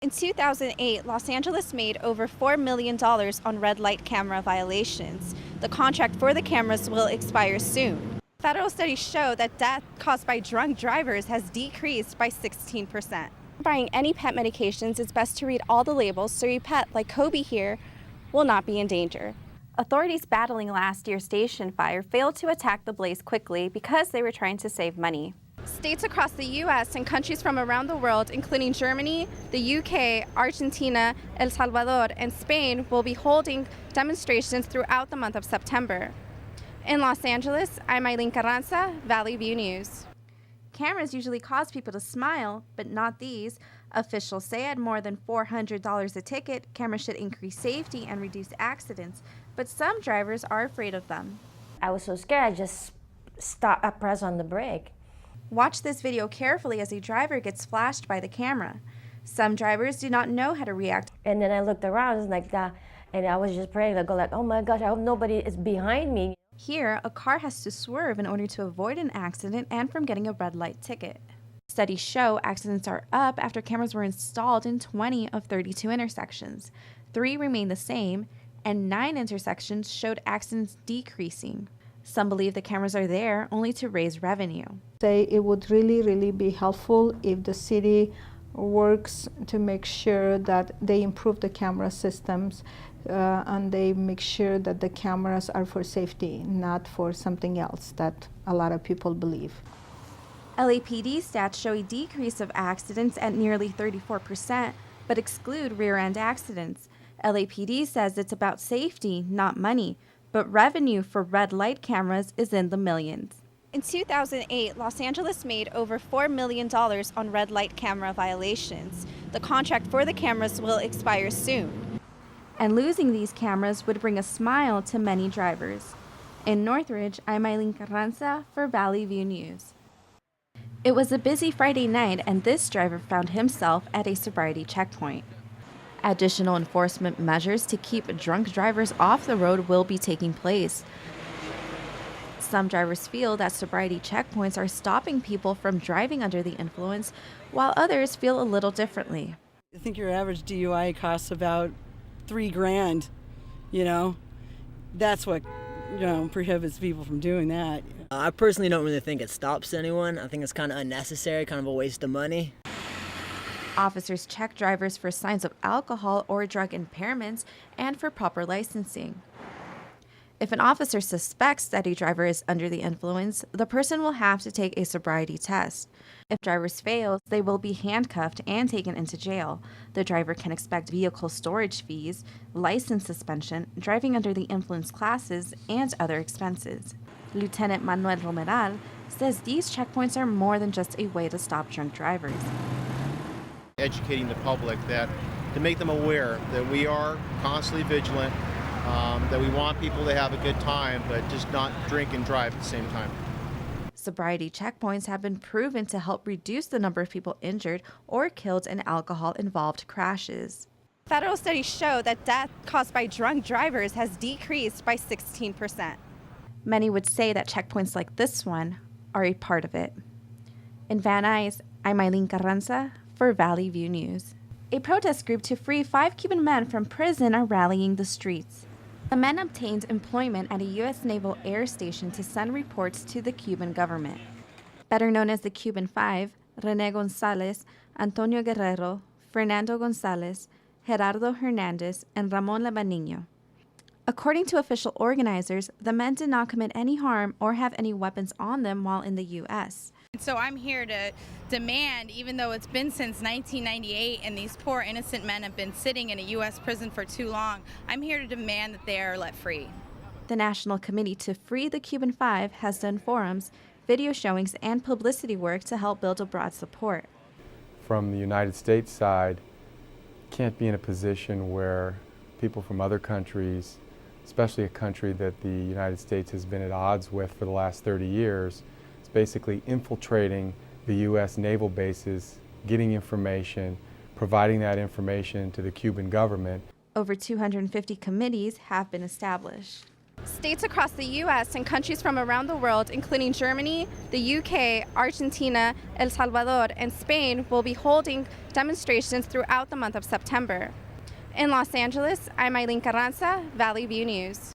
In 2008, Los Angeles made over $4 million on red light camera violations. The contract for the cameras will expire soon. Federal studies show that death caused by drunk drivers has decreased by 16%. Buying any pet medications, it's best to read all the labels so your pet, like Kobe here, will not be in danger. Authorities battling last year's station fire failed to attack the blaze quickly because they were trying to save money. States across the U.S. and countries from around the world, including Germany, the U.K., Argentina, El Salvador, and Spain, will be holding demonstrations throughout the month of September. In Los Angeles, I'm Eileen Carranza, Valley View News. Cameras usually cause people to smile, but not these. Officials say at more than $400 a ticket, cameras should increase safety and reduce accidents, but some drivers are afraid of them. I was so scared, I just stopped, I pressed on the brake. Watch this video carefully as a driver gets flashed by the camera. Some drivers do not know how to react. And then I looked around, it's like that, and I was just praying, oh my gosh, I hope nobody is behind me. Here, a car has to swerve in order to avoid an accident and from getting a red light ticket. Studies show accidents are up after cameras were installed in 20 of 32 intersections. 3 remain the same, and 9 intersections showed accidents decreasing. Some believe the cameras are there only to raise revenue. It would really be helpful if the city works to make sure that they improve the camera systems and they make sure that the cameras are for safety, not for something else that a lot of people believe. LAPD stats show a decrease of accidents at nearly 34%, but exclude rear-end accidents. LAPD says it's about safety, not money, but revenue for red light cameras is in the millions. In 2008, Los Angeles made over $4 million on red light camera violations. The contract for the cameras will expire soon. And losing these cameras would bring a smile to many drivers. In Northridge, I'm Eileen Carranza for Valley View News. It was a busy Friday night, and this driver found himself at a sobriety checkpoint. Additional enforcement measures to keep drunk drivers off the road will be taking place. Some drivers feel that sobriety checkpoints are stopping people from driving under the influence, while others feel a little differently. I think your average DUI costs about $3,000, That's what, prohibits people from doing that. I personally don't really think it stops anyone. I think it's kind of unnecessary, kind of a waste of money. Officers check drivers for signs of alcohol or drug impairments and for proper licensing. If an officer suspects that a driver is under the influence, the person will have to take a sobriety test. If drivers fail, they will be handcuffed and taken into jail. The driver can expect vehicle storage fees, license suspension, driving under the influence classes, and other expenses. Lieutenant Manuel Romeral says these checkpoints are more than just a way to stop drunk drivers. Educating the public to make them aware that we are constantly vigilant, that we want people to have a good time, but just not drink and drive at the same time. Sobriety checkpoints have been proven to help reduce the number of people injured or killed in alcohol-involved crashes. Federal studies show that death caused by drunk drivers has decreased by 16%. Many would say that checkpoints like this one are a part of it. In Van Nuys, I'm Eileen Carranza for Valley View News. A protest group to free 5 Cuban men from prison are rallying the streets. The men obtained employment at a U.S. Naval Air Station to send reports to the Cuban government. Better known as the Cuban Five, René González, Antonio Guerrero, Fernando González, Gerardo Hernandez, and Ramon Labanino. According to official organizers, the men did not commit any harm or have any weapons on them while in the U.S. So I'm here to demand, even though it's been since 1998 and these poor innocent men have been sitting in a U.S. prison for too long, I'm here to demand that they are let free. The National Committee to Free the Cuban Five has done forums, video showings, and publicity work to help build a broad support. From the United States side, can't be in a position where people from other countries, especially a country that the United States has been at odds with for the last 30 years, is basically infiltrating the U.S. naval bases, getting information, providing that information to the Cuban government. Over 250 committees have been established. States across the U.S. and countries from around the world, including Germany, the U.K., Argentina, El Salvador, and Spain, will be holding demonstrations throughout the month of September. In Los Angeles, I'm Eileen Carranza, Valley View News.